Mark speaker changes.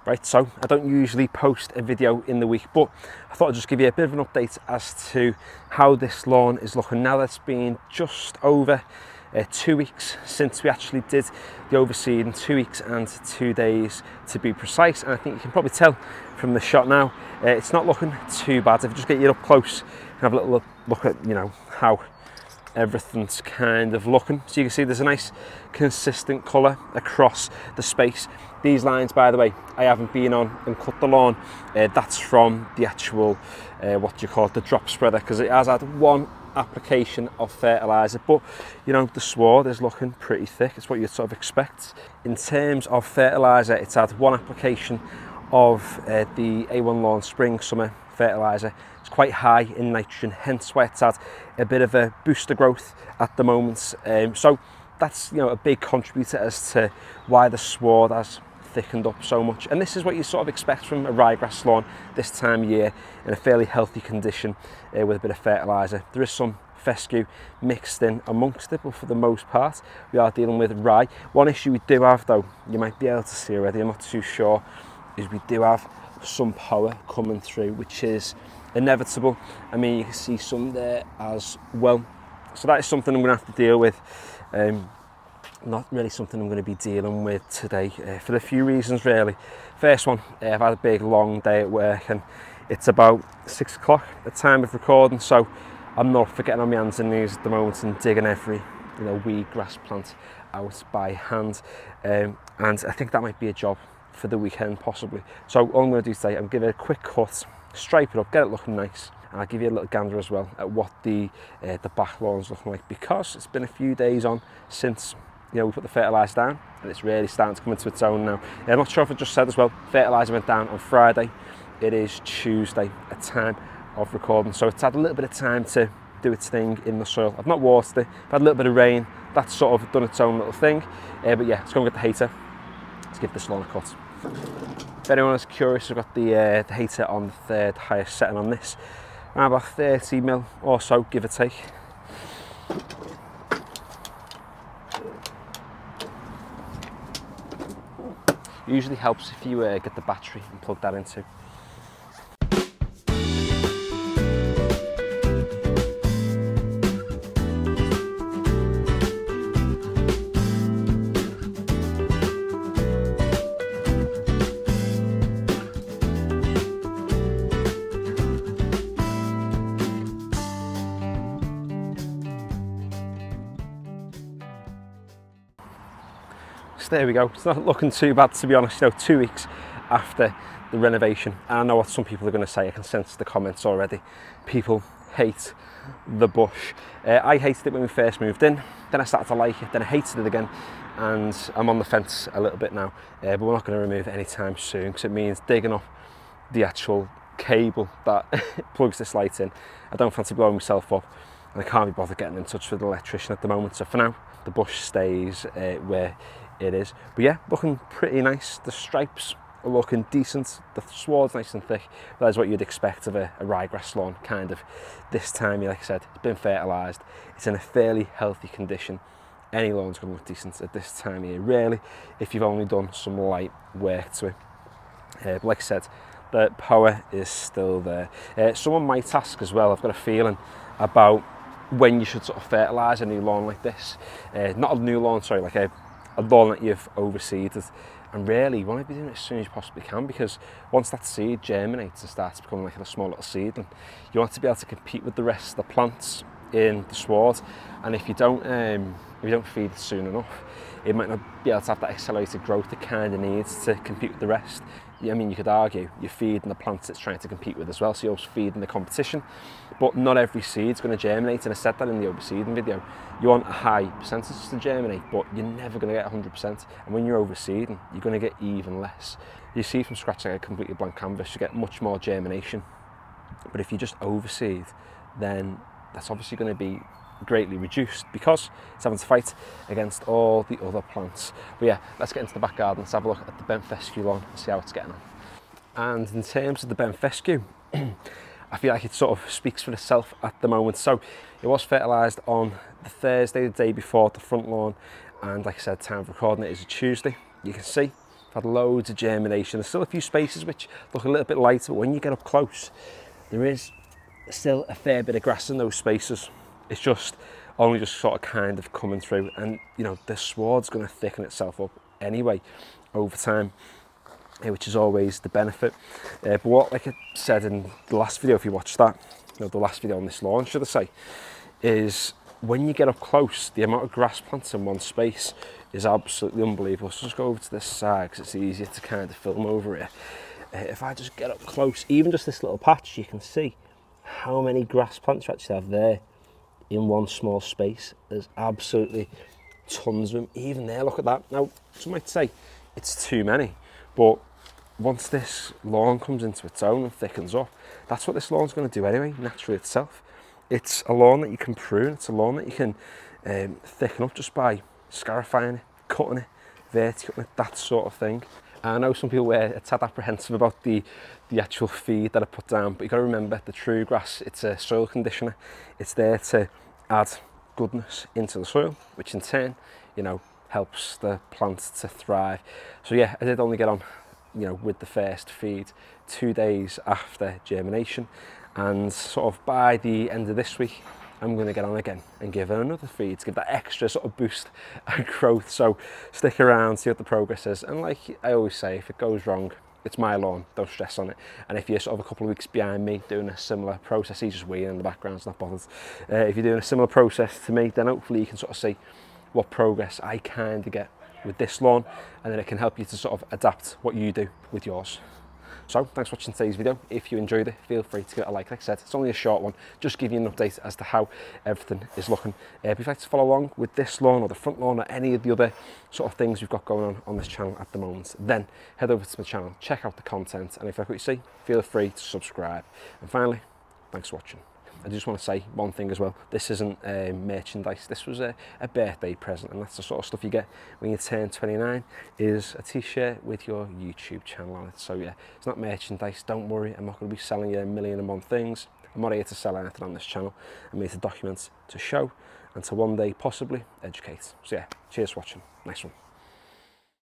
Speaker 1: Right, so I don't usually post a video in the week, but I thought I'd just give you a bit of an update as to how this lawn is looking now that it's been just over 2 weeks since we actually did the overseeding, 2 weeks and 2 days to be precise. And I think you can probably tell from the shot now, it's not looking too bad. If you just get you up close and have a little look at, you know, how everything's kind of looking. So you can see there's a nice consistent colour across the space. These lines, by the way, I haven't been on and cut the lawn. That's from the actual, what do you call it, the drop spreader, because it has had one application of fertiliser. But, you know, the sward is looking pretty thick. It's what you'd sort of expect. In terms of fertiliser, it's had one application of the A1 Lawn Spring Summer fertiliser. It's quite high in nitrogen, hence why it's had a bit of a booster growth at the moment. So that's, you know, a big contributor as to why the sward has thickened up so much. And this is what you sort of expect from a ryegrass lawn this time of year in a fairly healthy condition with a bit of fertiliser. There is some fescue mixed in amongst it, but for the most part we are dealing with rye. One issue we do have, though, you might be able to see already, I'm not too sure, is we do have some power coming through, which is inevitable. I mean, you can see some there as well. So that is something I'm going to have to deal with. Not really something I'm going to be dealing with today for a few reasons, really. First one, I've had a big long day at work and it's about 6 o'clock at the time of recording, so I'm not for getting on my hands and knees at the moment and digging every, you know, weed grass plant out by hand. And I think that might be a job for the weekend possibly. So all I'm going to do today, I'm going to give it a quick cut, stripe it up, get it looking nice, and I'll give you a little gander as well at what the back lawn's looking like, because it's been a few days on since, you know, we put the fertiliser down and it's really starting to come into its own now. I'm not sure if I just said as well, fertiliser went down on Friday. It is Tuesday at time of recording, so it's had a little bit of time to do its thing in the soil. I've not watered it, I've had a little bit of rain, that's sort of done its own little thing. But yeah, let's go and get the hater. Let's give this lawn a cut. If anyone is curious, I've got the hater on the third highest setting on this, around about 30 mil or so, give or take. Usually helps if you get the battery and plug that into. So there we go. It's not looking too bad, to be honest. You know, 2 weeks after the renovation. And I know what some people are going to say. I can sense the comments already. People hate the bush. I hated it when we first moved in. Then I started to like it. Then I hated it again. And I'm on the fence a little bit now. But we're not going to remove it anytime soon, because it means digging up the actual cable that plugs this light in. I don't fancy blowing myself up, and I can't be bothered getting in touch with the electrician at the moment. So for now, the bush stays where it is. But yeah, looking pretty nice. The stripes are looking decent. The sward's nice and thick. That is what you'd expect of a ryegrass lawn, kind of this time. Like I said, it's been fertilised. It's in a fairly healthy condition. Any lawn's going to look decent at this time of year, really, if you've only done some light work to it. But like I said, the power is still there. Someone might ask as well, I've got a feeling, about when you should sort of fertilise a new lawn like this. Not a new lawn, sorry, like a lawn that you've overseeded. And really, you want to be doing it as soon as you possibly can, because once that seed germinates and starts becoming like a small little seedling, you want to be able to compete with the rest of the plants in the sward. And if you don't feed it soon enough, it might not be able to have that accelerated growth it kind of needs to compete with the rest. I mean, you could argue you're feeding the plants it's trying to compete with as well, so you're also feeding the competition. But not every seed's going to germinate, and I said that in the overseeding video. You want a high percentage to germinate, but you're never going to get 100%. And when you're overseeding, you're going to get even less. You see from scratch like a completely blank canvas, you get much more germination. But if you just overseed, then that's obviously going to be greatly reduced, because it's having to fight against all the other plants. But yeah, let's get into the back garden. Let's have a look at the bent fescue lawn and see how it's getting on. And in terms of the bent fescue, I feel like it sort of speaks for itself at the moment. So it was fertilised on the Thursday, the day before the front lawn, and like I said, time of recording it is a Tuesday. You can see I've had loads of germination. There's still a few spaces which look a little bit lighter, but when you get up close, there is still a fair bit of grass in those spaces. It's just only just sort of kind of coming through, and you know, the sward's going to thicken itself up anyway over time, which is always the benefit. But what, like I said in the last video, if you watched that, you know, the last video on this lawn, should I say, is when you get up close, the amount of grass plants in one space is absolutely unbelievable. So just go over to this side because it's easier to kind of film over here. If I just get up close, even just this little patch, you can see how many grass plants you actually have there in one small space. There's absolutely tons of them. Even there, look at that. Now, some might say it's too many, but once this lawn comes into its own and thickens up, that's what this lawn's going to do anyway, naturally itself. It's a lawn that you can prune, it's a lawn that you can thicken up just by scarifying it, cutting it, verticutting it, that sort of thing. I know some people were a tad apprehensive about the actual feed that I put down, but you've got to remember the True Grass, it's a soil conditioner. It's there to add goodness into the soil, which in turn, you know, helps the plant to thrive. So yeah, I did only get on, you know, with the first feed 2 days after germination, and sort of by the end of this week, I'm going to get on again and give her another feed to give that extra sort of boost and growth. So stick around, see what the progress is. And like I always say, if it goes wrong, it's my lawn, don't stress on it. And if you're sort of a couple of weeks behind me doing a similar process, he's just waiting in the background, it's not bothered. If you're doing a similar process to me, then hopefully you can sort of see what progress I kind of get with this lawn, and then it can help you to sort of adapt what you do with yours. So thanks for watching today's video. If you enjoyed it, feel free to give it a like. Like I said, it's only a short one, just give you an update as to how everything is looking. If you'd like to follow along with this lawn or the front lawn or any of the other sort of things we've got going on this channel at the moment, then head over to my channel, check out the content, and if you like what you see, feel free to subscribe. And finally, thanks for watching. I just want to say one thing as well. This isn't merchandise. This was a birthday present, and that's the sort of stuff you get when you turn 29, is a t-shirt with your YouTube channel on it. So yeah, it's not merchandise. Don't worry, I'm not going to be selling you a million and one things. I'm not here to sell anything on this channel. I'm here to document, to show, and to one day possibly educate. So yeah, cheers for watching. Nice one.